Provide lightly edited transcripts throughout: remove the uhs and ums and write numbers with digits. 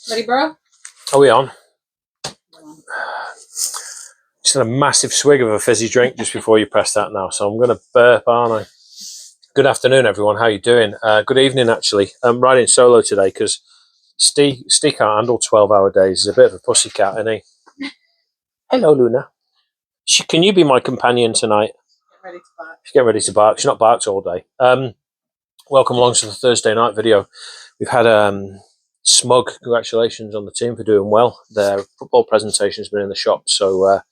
Ready, bro? Are we on? Just had a massive swig of a fizzy drink just before you press that now, so I'm going to burp, aren't I? Good afternoon, everyone. How you doing? Good evening, actually. I'm riding solo today because Steve can't handle 12-hour days. He's a bit of a pussycat, isn't he? Hello, Luna. Can you be my companion tonight? Ready to bark. She's getting ready to bark. She's not barked all day. Welcome along to the Thursday night video. We've had Smug, congratulations on the team for doing well. Their football presentation has been in the shop, so a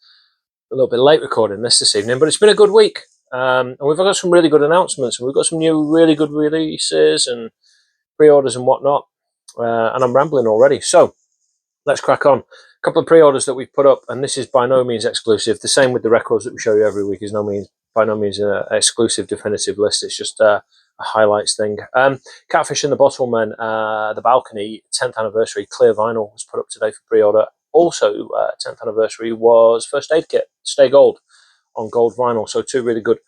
little bit late recording this evening, but it's been a good week. And we've got some really good announcements, and we've got some new really good releases and pre-orders and whatnot. And I'm rambling already, so let's crack on. A couple of pre-orders that we've put up, and this is by no means exclusive. The same with the records that we show you every week is by no means an exclusive definitive list. It's just a highlights thing. Catfish and the Bottlemen, The Balcony, 10th anniversary clear vinyl was put up today for pre-order. Also, 10th anniversary was First Aid Kit, Stay Gold on gold vinyl. So two really good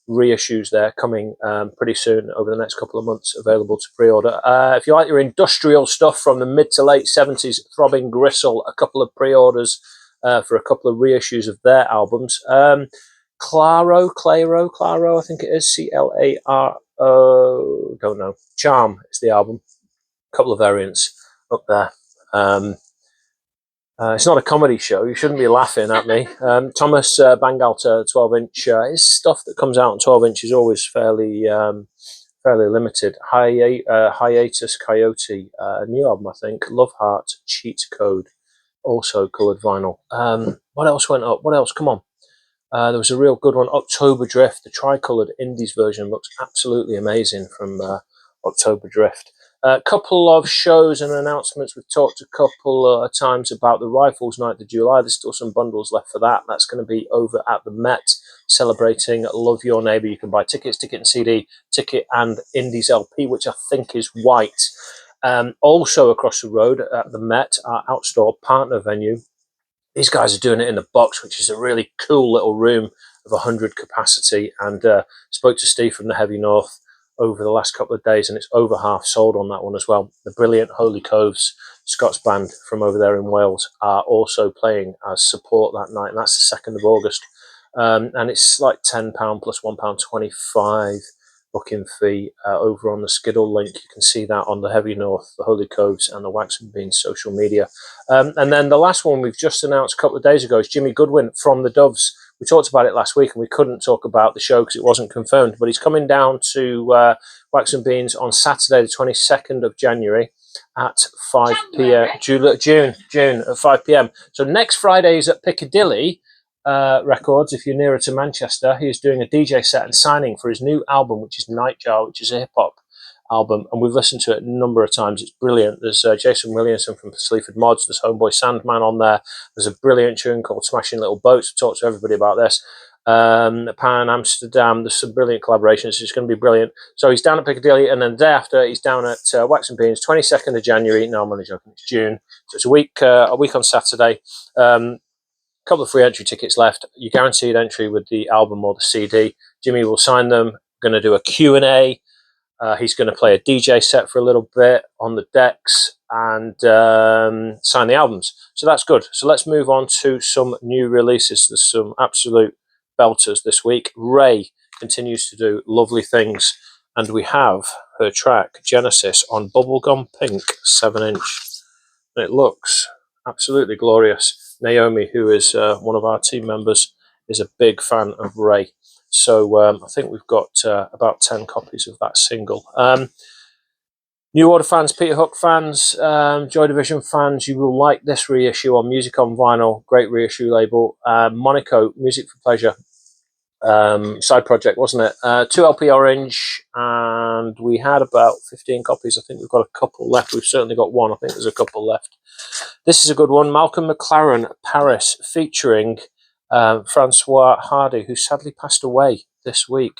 reissues there coming pretty soon over the next couple of months, available to pre-order. If you like your industrial stuff from the mid to late 70s, Throbbing Gristle, a couple of pre-orders for a couple of reissues of their albums. Claro, I think it is, C-L-A-R-O, don't know. Charm is the album. A couple of variants up there. It's not a comedy show. You shouldn't be laughing at me. Thomas Bangalter, 12-inch. His stuff that comes out on 12-inch is always fairly limited. Hiatus Coyote, a new album, I think. Love Heart, Cheat Code, also coloured vinyl. What else went up? What else? Come on. There was a real good one, October Drift. The tricoloured Indies version looks absolutely amazing from October Drift. A couple of shows and announcements. We've talked a couple of times about the Rifles Night of July. There's still some bundles left for that. That's going to be over at the Met, celebrating Love Your Neighbour. You can buy tickets, ticket and CD, ticket and Indies LP, which I think is white. Also across the road at the Met, our outdoor partner venue, these guys are doing it in the box, which is a really cool little room of 100 capacity. And spoke to Steve from the Heavy North over the last couple of days, and it's over half sold on that one as well. The brilliant Holy Coves Scots band from over there in Wales are also playing as support that night, and that's the 2nd of August. And it's like £10 plus £1.25 booking fee over on the Skiddle link. You can see that on the Heavy North, the Holy Coves, and the Wax and Beans social media. And then the last one we've just announced a couple of days ago is Jimmy Goodwin from the Doves. We talked about it last week, and we couldn't talk about the show because it wasn't confirmed, but he's coming down to Wax and Beans on Saturday, the 22nd of January at 5 p.m. June at 5 p.m. So next Friday is at Piccadilly Records. If you're nearer to Manchester, he's doing a DJ set and signing for his new album, which is Nightjar, which is a hip-hop album, and we've listened to it a number of times. It's brilliant. There's Jason Williamson from Sleaford Mods, there's Homeboy Sandman on there, there's a brilliant tune called Smashing Little Boats. I've talked to everybody about this. Pan Amsterdam, there's some brilliant collaborations. It's going to be brilliant. So he's down at Piccadilly, and then the day after he's down at Wax and Beans, 22nd of January. No, I'm only joking, it's June, so it's a week on Saturday. Couple of free entry tickets left. You guaranteed entry with the album or the CD. Jimmy will sign them. Going to do a Q&A. He's going to play a DJ set for a little bit on the decks and sign the albums. So that's good. So let's move on to some new releases. There's some absolute belters this week. Ray continues to do lovely things, and we have her track Genesis on Bubblegum Pink 7-inch. And it looks absolutely glorious. Naomi, who is one of our team members, is a big fan of Ray. So I think we've got about 10 copies of that single. New Order fans, Peter Hook fans, Joy Division fans, you will like this reissue on Music on Vinyl. Great reissue label. Monaco, Music for Pleasure. Side project, wasn't it? 2 LP Orange, and we had about 15 copies. I think we've got a couple left. We've certainly got one. I think there's a couple left. This is a good one. Malcolm McLaren, Paris, featuring Francois Hardy, who sadly passed away this week.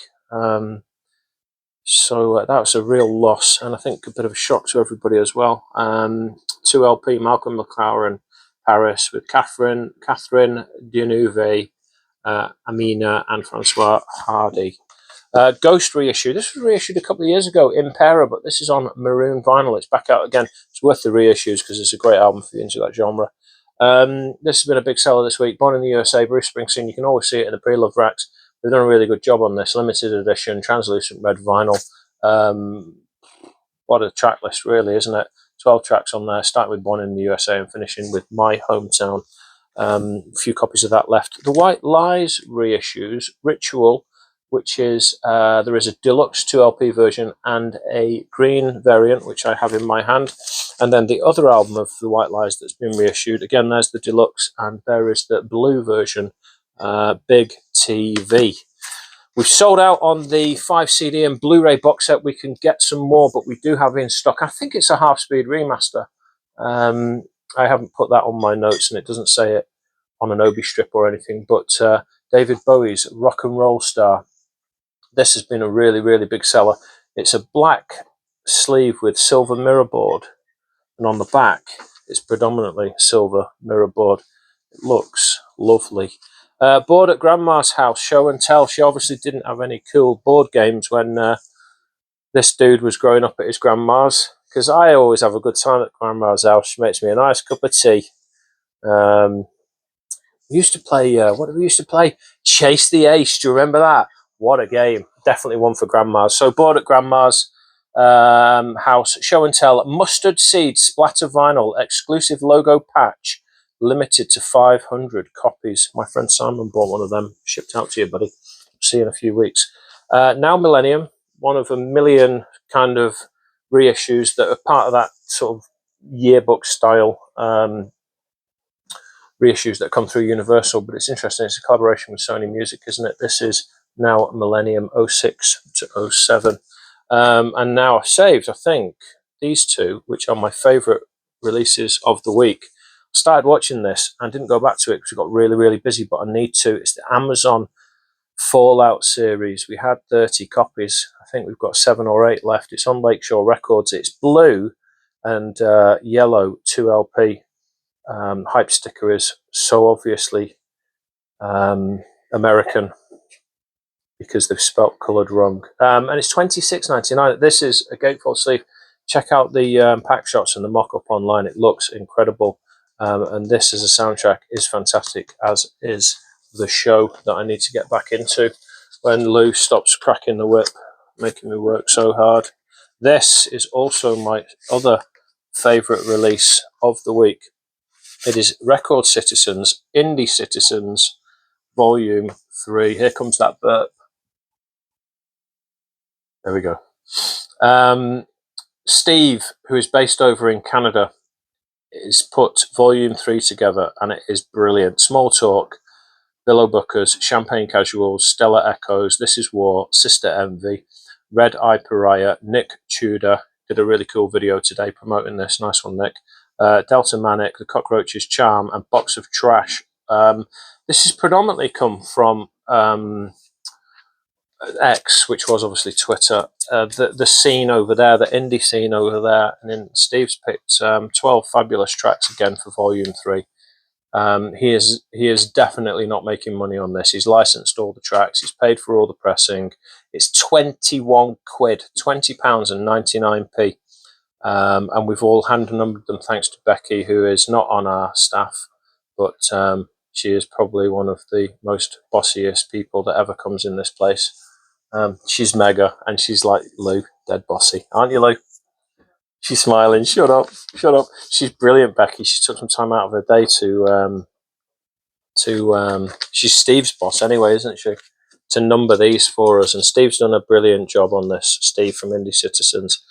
So that was a real loss, and I think a bit of a shock to everybody as well. 2 LP, Malcolm McLaren, Paris, with Catherine Deneuve, Amina, and Francois Hardy. Ghost reissue. This was reissued a couple of years ago in Para, but this is on maroon vinyl. It's back out again. It's worth the reissues because it's a great album if you're into that genre. This has been a big seller this week. Born in the USA, Bruce Springsteen. You can always see it in the pre-love racks. They've done a really good job on this. Limited edition, translucent red vinyl. What a track list, really, isn't it? 12 tracks on there, starting with Born in the USA and finishing with My Hometown. A few copies of that left. The White Lies reissues, Ritual, which is, there is a deluxe 2LP version and a green variant, which I have in my hand. And then the other album of The White Lies that's been reissued, again, there's the deluxe, and there is the blue version, Big TV. We've sold out on the 5 CD and Blu-ray box set. We can get some more, but we do have in stock. I think it's a half-speed remaster. I haven't put that on my notes, and it doesn't say it on an Obi strip or anything, but David Bowie's Rock and Roll Star. This has been a really, really big seller. It's a black sleeve with silver mirrorboard, and on the back, it's predominantly silver mirrorboard. It looks lovely. Board at Grandma's house, show and tell. She obviously didn't have any cool board games when this dude was growing up at his grandma's, because I always have a good time at Grandma's house. She makes me a nice cup of tea. We used to play, what did we used to play? Chase the Ace. Do you remember that? What a game. Definitely one for Grandma's. So Board at Grandma's house, show and tell. Mustard Seed splatter vinyl, exclusive logo patch, limited to 500 copies. My friend Simon bought one of them. Shipped out to you, buddy. See you in a few weeks. Now Millennium, one of a million kind of reissues that are part of that sort of yearbook style reissues that come through Universal, but it's interesting. It's a collaboration with Sony Music, isn't it? This is Now Millennium 06 to 07. And now I've saved, I think, these two, which are my favourite releases of the week. I started watching this and didn't go back to it because I got really, really busy, but I need to. It's the Amazon Fallout series. We had 30 copies. I think we've got 7 or 8 left. It's on Lakeshore Records. It's blue and yellow 2LP. Hype sticker is so obviously American because they've spelt coloured wrong. And it's $26.99. This is a gatefold sleeve. Check out the pack shots and the mock-up online. It looks incredible. And this as a soundtrack is fantastic, as is the show that I need to get back into when Lou stops cracking the whip, making me work so hard. This is also my other favourite release of the week. It is Record Citizens, Indie Citizens, Volume 3. Here comes that burp. There we go. Steve, who is based over in Canada, has put Volume 3 together, and it is brilliant. Small Talk, Billow Bookers, Champagne Casuals, Stellar Echoes, This Is War, Sister Envy, Red Eye Pariah, Nick Tudor did a really cool video today promoting this. Nice one, Nick. Delta Manic, The Cockroaches Charm, and Box of Trash. This has predominantly come from X, which was obviously Twitter. The scene over there, the indie scene over there, and then Steve's picked 12 fabulous tracks again for Volume 3. He is definitely not making money on this. He's licensed all the tracks. He's paid for all the pressing. It's 21 quid, £20 and 99p. And we've all hand numbered them thanks to Becky, who is not on our staff, but she is probably one of the most bossiest people that ever comes in this place. She's mega, and she's like Lou, dead bossy. Aren't you, Lou? She's smiling. Shut up. Shut up. She's brilliant, Becky. She took some time out of her day to she's Steve's boss anyway, isn't she? To number these for us. And Steve's done a brilliant job on this. Steve from Indie Citizens.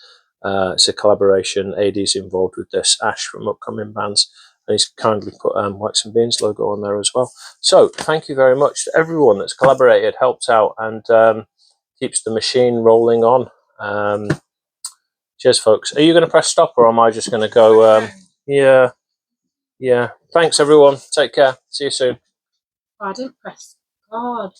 It's a collaboration. AD's involved with this. Ash from Upcoming Bands. And he's kindly put Wax and Beans logo on there as well. So thank you very much to everyone that's collaborated, helped out, and keeps the machine rolling on. Cheers, folks. Are you going to press stop, or am I just going to go? Yeah. Thanks, everyone. Take care. See you soon. Oh, I didn't press. God.